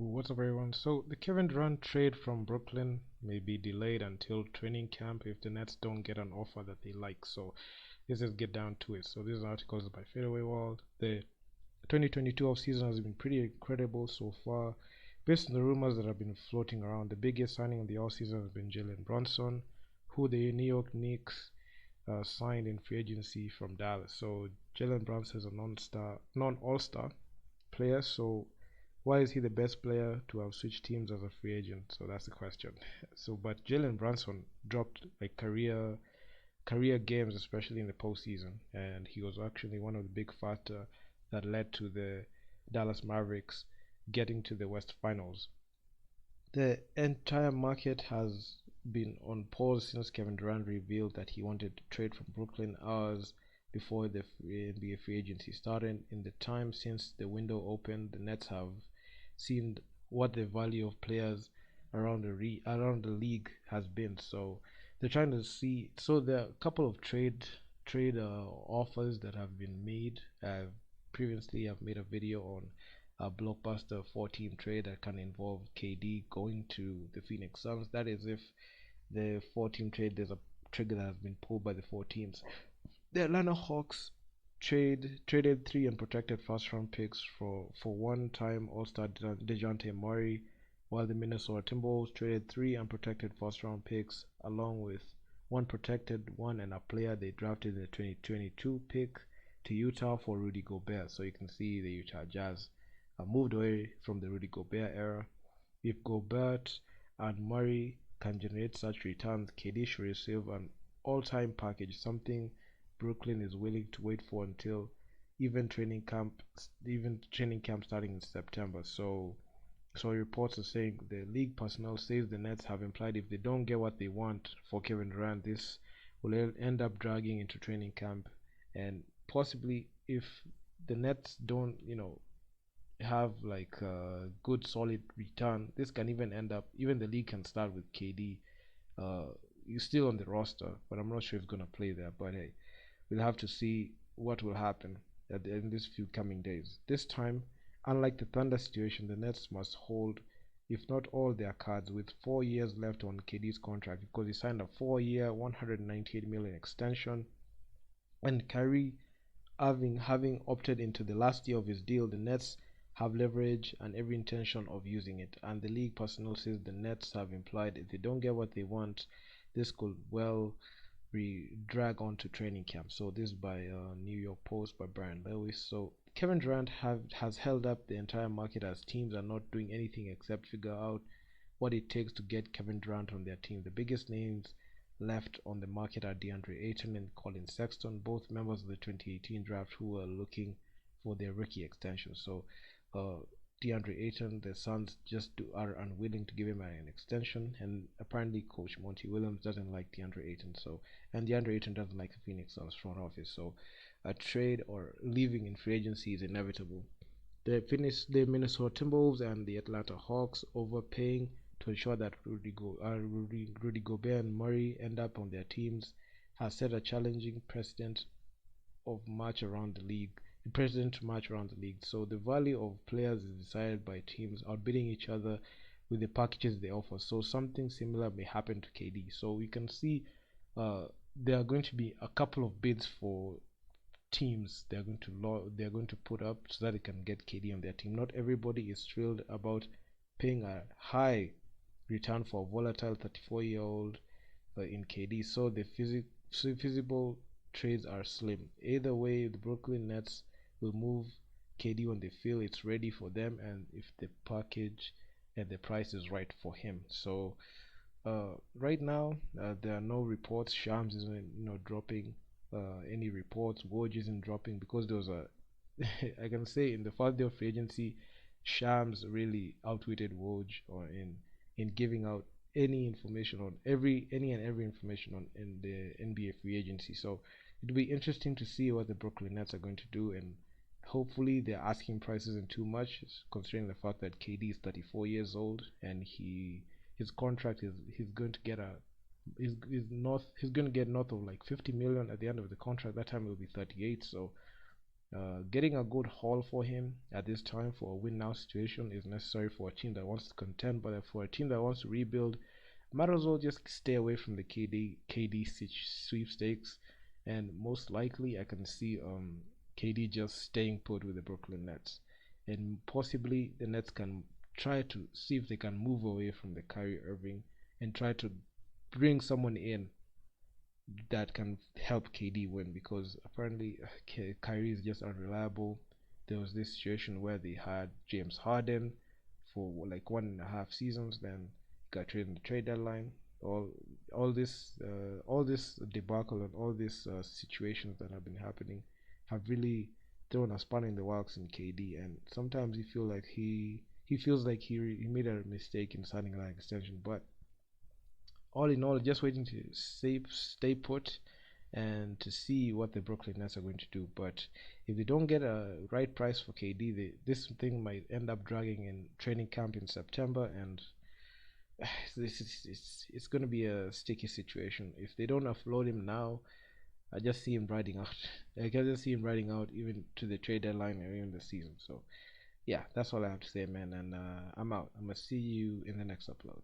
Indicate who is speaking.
Speaker 1: What's up, everyone? So, the Kevin Durant trade from Brooklyn may be delayed until training camp if the Nets don't get an offer that they like. So, let's just get down to it. So, this article is by Fadeaway World. The 2022 offseason has been pretty incredible so far. Based on the rumors that have been floating around, the biggest signing of the offseason has been Jalen Brunson, who the New York Knicks signed in free agency from Dallas. So, Jalen Brunson is a non-all-star player. So, why is he the best player to have switched teams as a free agent? So that's the question. So, but Jalen Brunson dropped like career games, especially in the postseason, and he was actually one of the big factor that led to the Dallas Mavericks getting to the West Finals. The entire market has been on pause since Kevin Durant revealed that he wanted to trade from Brooklyn hours before the NBA free agency started. In the time since the window opened, the Nets have seen what the value of players around the league has been. So they're trying to see. So there are a couple of trade offers that have been made. Previously, I've made a video on a blockbuster four-team trade that can involve KD going to the Phoenix Suns. That is, if the four-team trade, there's a trigger that has been pulled by the four teams. The Atlanta Hawks traded three unprotected first-round picks for one-time All-Star Dejounte Murray, while the Minnesota Timberwolves traded three unprotected first-round picks along with one protected one and a player they drafted in the 2022 pick to Utah for Rudy Gobert. So you can see the Utah Jazz moved away from the Rudy Gobert era. If Gobert and Murray can generate such returns, KD should receive an all-time package, something Brooklyn is willing to wait for until even training camp, starting in September. So reports are saying the league personnel says the Nets have implied if they don't get what they want for Kevin Durant, this will end up dragging into training camp, and possibly if the Nets don't, have like a good solid return, this can even end up, even the league can start with KD. He's still on the roster, but I'm not sure if he's gonna play there. But hey, we'll have to see what will happen in these few coming days. This time, unlike the Thunder situation, the Nets must hold, if not all their cards, with 4 years left on KD's contract because he signed a 4-year, 198 million extension. And Kyrie, having opted into the last year of his deal, the Nets have leverage and every intention of using it. And the league personnel says the Nets have implied if they don't get what they want, this could well drag on to training camp. So this is by New York Post by Brian Lewis. So Kevin Durant has held up the entire market as teams are not doing anything except figure out what it takes to get Kevin Durant on their team. The biggest names left on the market are DeAndre Ayton and Colin Sexton, both members of the 2018 draft who were looking for their rookie extension. So uh, DeAndre Ayton, the Suns are unwilling to give him an extension, and apparently Coach Monty Williams doesn't like DeAndre Ayton. And DeAndre Ayton doesn't like the Phoenix Suns front office. So a trade or leaving in free agency is inevitable. The Minnesota Timberwolves and the Atlanta Hawks overpaying to ensure that Rudy Gobert and Murray end up on their teams has set a challenging of match around the league. Precedent to match around the league. So the value of players is decided by teams outbidding each other with the packages they offer. So something similar may happen to KD. So we can see there are going to be a couple of bids for teams they're going to put up so that they can get KD on their team. Not everybody is thrilled about paying a high return for a volatile 34-year-old in KD. So the feasible trades are slim. Either way, the Brooklyn Nets will move KD when they feel it's ready for them and if the package and the price is right for him. So right now there are no reports. Shams isn't dropping any reports. Woj isn't dropping because there was a I can say in the first day of free agency, Shams really outwitted Woj or in giving out any information on any and every information on in the NBA free agency. So it'll be interesting to see what the Brooklyn Nets are going to do, and hopefully their asking price isn't too much, considering the fact that KD is 34 years old and his contract is he's going to get he's going to get north of like 50 million at the end of the contract. That time it will be 38. So Getting a good haul for him at this time for a win now situation is necessary for a team that wants to contend, but for a team that wants to rebuild, might as well just stay away from the KD sweepstakes, and most likely I can see KD just staying put with the Brooklyn Nets, and possibly the Nets can try to see if they can move away from the Kyrie Irving and try to bring someone in that can help KD win, because apparently Kyrie is just unreliable. There was this situation where they had James Harden for like 1.5 seasons, then got traded in the trade deadline. All all this debacle and all these situations that have been happening have really thrown a spanner in the works in KD, and sometimes you feel like he feels like he made a mistake in signing an extension, but all in all, just waiting to stay put and to see what the Brooklyn Nets are going to do. But if they don't get a right price for KD, this thing might end up dragging in training camp in September, and it's going to be a sticky situation. If they don't offload him now, I just see him riding out. I can just see him riding out even to the trade deadline or even the season. So yeah, that's all I have to say, man. And I'm out. I'm gonna see you in the next upload.